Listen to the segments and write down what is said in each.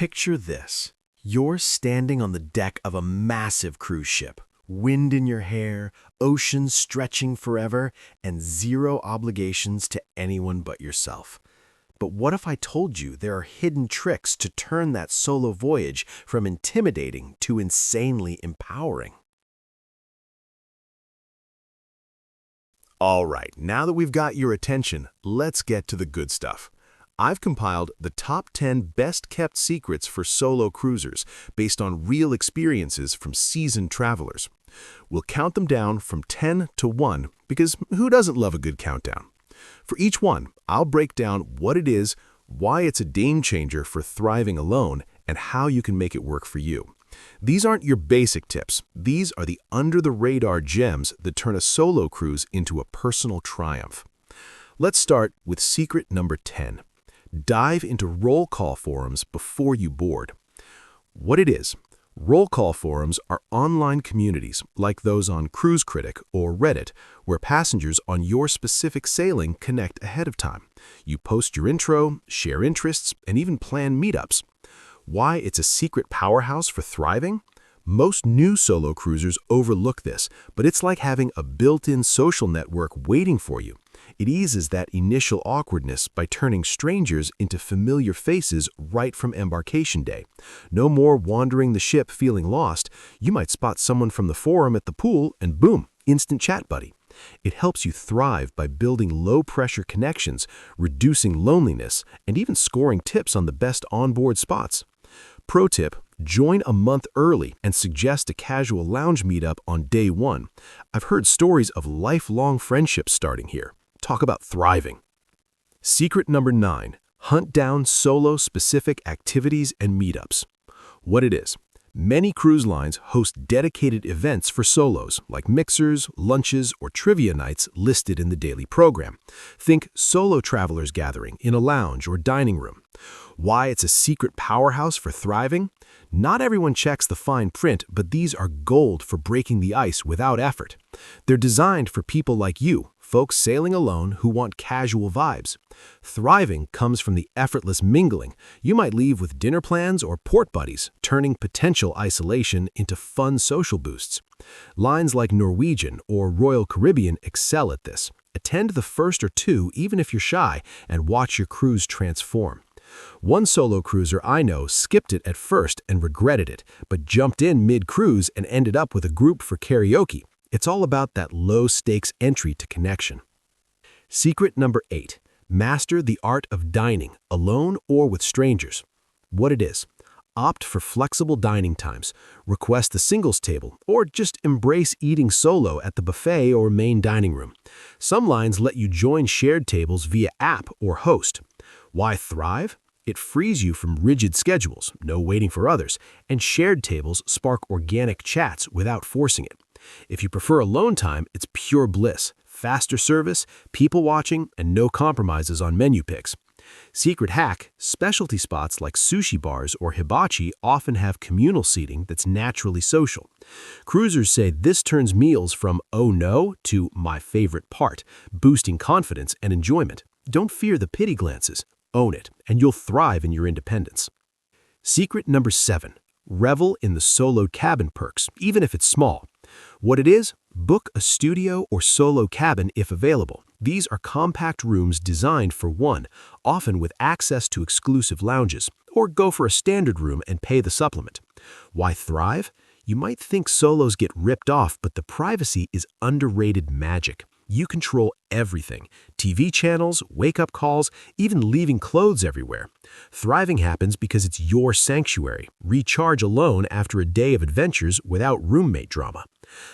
Picture this. You're standing on the deck of a massive cruise ship, wind in your hair, oceans stretching forever, and zero obligations to anyone but yourself. But what if I told you there are hidden tricks to turn that solo voyage from intimidating to insanely empowering? All right, now that we've got your attention, let's get to the good stuff. I've compiled the top 10 best-kept secrets for solo cruisers based on real experiences from seasoned travelers. We'll count them down from 10 to 1 because who doesn't love a good countdown? For each one, I'll break down what it is, why it's a game changer for thriving alone, and how you can make it work for you. These aren't your basic tips. These are the under-the-radar gems that turn a solo cruise into a personal triumph. Let's start with secret number 10. Dive into roll call forums before you board. What it is, roll call forums are online communities like those on Cruise Critic or Reddit, where passengers on your specific sailing connect ahead of time. You post your intro, share interests, and even plan meetups. Why it's a secret powerhouse for thriving? Most new solo cruisers overlook this, but it's like having a built-in social network waiting for you. It eases that initial awkwardness by turning strangers into familiar faces right from embarkation day. No more wandering the ship feeling lost. You might spot someone from the forum at the pool and boom, instant chat buddy. It helps you thrive by building low-pressure connections, reducing loneliness, and even scoring tips on the best onboard spots. Pro tip, join a month early and suggest a casual lounge meetup on day one. I've heard stories of lifelong friendships starting here. Talk about thriving. Secret number 9, hunt down solo-specific activities and meetups. What it is, many cruise lines host dedicated events for solos, like mixers, lunches, or trivia nights listed in the daily program. Think solo travelers gathering in a lounge or dining room. Why it's a secret powerhouse for thriving? Not everyone checks the fine print, but these are gold for breaking the ice without effort. They're designed for people like you, folks sailing alone who want casual vibes. Thriving comes from the effortless mingling. You might leave with dinner plans or port buddies, turning potential isolation into fun social boosts. Lines like Norwegian or Royal Caribbean excel at this. Attend the first or two even if you're shy and watch your cruise transform. One solo cruiser I know skipped it at first and regretted it, but jumped in mid-cruise and ended up with a group for karaoke. It's all about that low-stakes entry to connection. Secret number 8. Master the art of dining, alone or with strangers. What it is, opt for flexible dining times, request the singles table, or just embrace eating solo at the buffet or main dining room. Some lines let you join shared tables via app or host. Why thrive? It frees you from rigid schedules, no waiting for others, and shared tables spark organic chats without forcing it. If you prefer alone time, it's pure bliss, faster service, people watching, and no compromises on menu picks. Secret hack, specialty spots like sushi bars or hibachi often have communal seating that's naturally social. Cruisers say this turns meals from "oh no" to "my favorite part," boosting confidence and enjoyment. Don't fear the pity glances. Own it, and you'll thrive in your independence. Secret number 7. Revel in the solo cabin perks, even if it's small. What it is, book a studio or solo cabin if available. These are compact rooms designed for one, often with access to exclusive lounges, or go for a standard room and pay the supplement. Why thrive? You might think solos get ripped off, but the privacy is underrated magic. You control everything. TV channels, wake-up calls, even leaving clothes everywhere. Thriving happens because it's your sanctuary. Recharge alone after a day of adventures without roommate drama.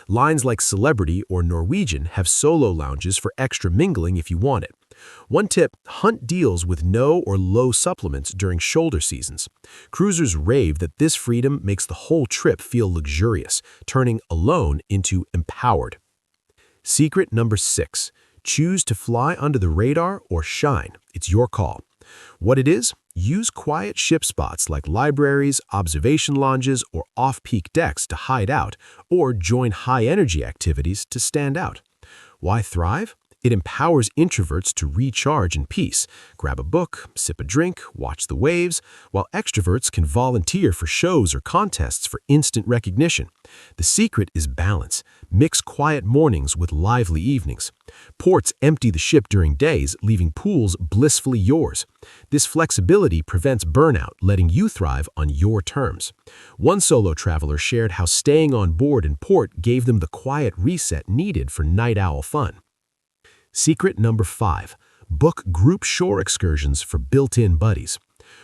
Lines like Celebrity or Norwegian have solo lounges for extra mingling if you want it. One tip, hunt deals with no or low supplements during shoulder seasons. Cruisers rave that this freedom makes the whole trip feel luxurious, turning alone into empowered. Secret number 6. Choose to fly under the radar or shine. It's your call. What it is, use quiet ship spots like libraries, observation lounges, or off-peak decks to hide out, or join high-energy activities to stand out. Why thrive? It empowers introverts to recharge in peace, grab a book, sip a drink, watch the waves, while extroverts can volunteer for shows or contests for instant recognition. The secret is balance. Mix quiet mornings with lively evenings. Ports empty the ship during days, leaving pools blissfully yours. This flexibility prevents burnout, letting you thrive on your terms. One solo traveler shared how staying on board in port gave them the quiet reset needed for night owl fun. Secret number 5. Book group shore excursions for built-in buddies.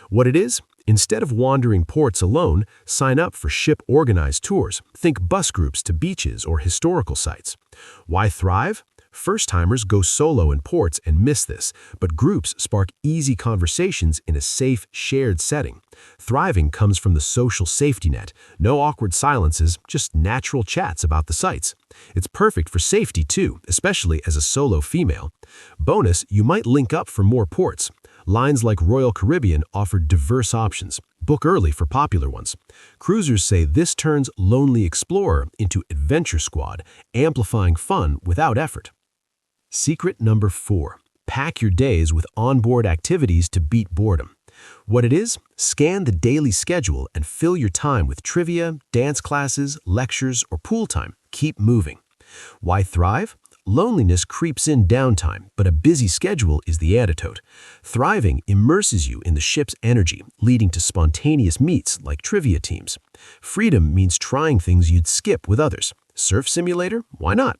What it is? Instead of wandering ports alone, sign up for ship-organized tours. Think bus groups to beaches or historical sites. Why thrive? First-timers go solo in ports and miss this, but groups spark easy conversations in a safe, shared setting. Thriving comes from the social safety net. No awkward silences, just natural chats about the sites. It's perfect for safety too, especially as a solo female. Bonus, you might link up for more ports. Lines like Royal Caribbean offer diverse options. Book early for popular ones. Cruisers say this turns Lonely Explorer into Adventure Squad, amplifying fun without effort. Secret number 4. Pack your days with onboard activities to beat boredom. What it is? Scan the daily schedule and fill your time with trivia, dance classes, lectures, or pool time. Keep moving. Why thrive? Loneliness creeps in downtime, but a busy schedule is the antidote. Thriving immerses you in the ship's energy, leading to spontaneous meets like trivia teams. Freedom means trying things you'd skip with others. Surf simulator? Why not?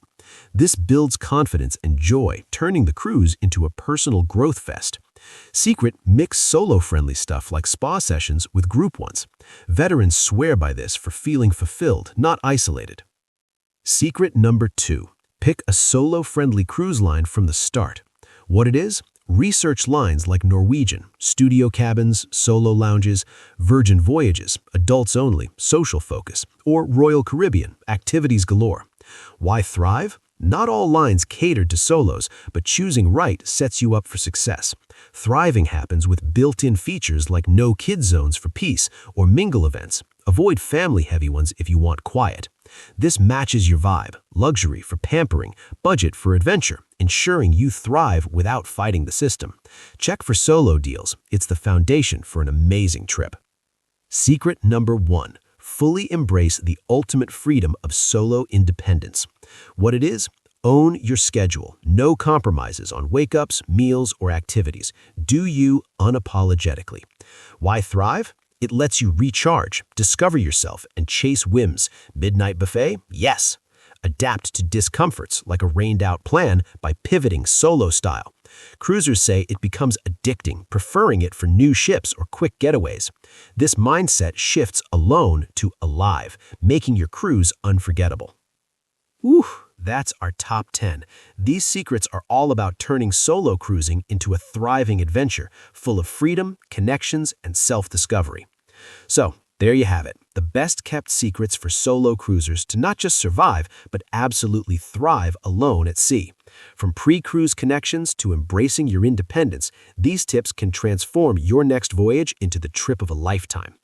This builds confidence and joy, turning the cruise into a personal growth fest. Secret, mix solo-friendly stuff like spa sessions with group ones. Veterans swear by this for feeling fulfilled, not isolated. Secret number 2. Pick a solo-friendly cruise line from the start. What it is? Research lines like Norwegian, studio cabins, solo lounges, Virgin Voyages, adults only, social focus, or Royal Caribbean, activities galore. Why thrive? Not all lines cater to solos, but choosing right sets you up for success. Thriving happens with built-in features like no kid zones for peace or mingle events. Avoid family-heavy ones if you want quiet. This matches your vibe, luxury for pampering, budget for adventure, ensuring you thrive without fighting the system. Check for solo deals. It's the foundation for an amazing trip. Secret number 1. Fully embrace the ultimate freedom of solo independence. What it is? Own your schedule. No compromises on wake-ups, meals, or activities. Do you unapologetically. Why thrive? It lets you recharge, discover yourself, and chase whims. Midnight buffet? Yes. Adapt to discomforts like a rained-out plan by pivoting solo style. Cruisers say it becomes addicting, preferring it for new ships or quick getaways. This mindset shifts alone to alive, making your cruise unforgettable. Whew, that's our top 10. These secrets are all about turning solo cruising into a thriving adventure, full of freedom, connections, and self-discovery. So, there you have it, the best-kept secrets for solo cruisers to not just survive, but absolutely thrive alone at sea. From pre-cruise connections to embracing your independence, these tips can transform your next voyage into the trip of a lifetime.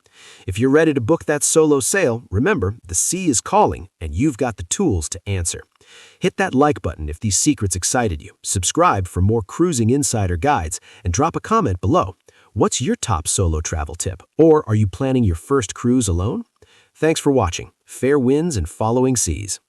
If you're ready to book that solo sail, remember, the sea is calling, and you've got the tools to answer. Hit that like button if these secrets excited you, subscribe for more cruising insider guides, and drop a comment below. What's your top solo travel tip? Or are you planning your first cruise alone? Thanks for watching. Fair winds and following seas.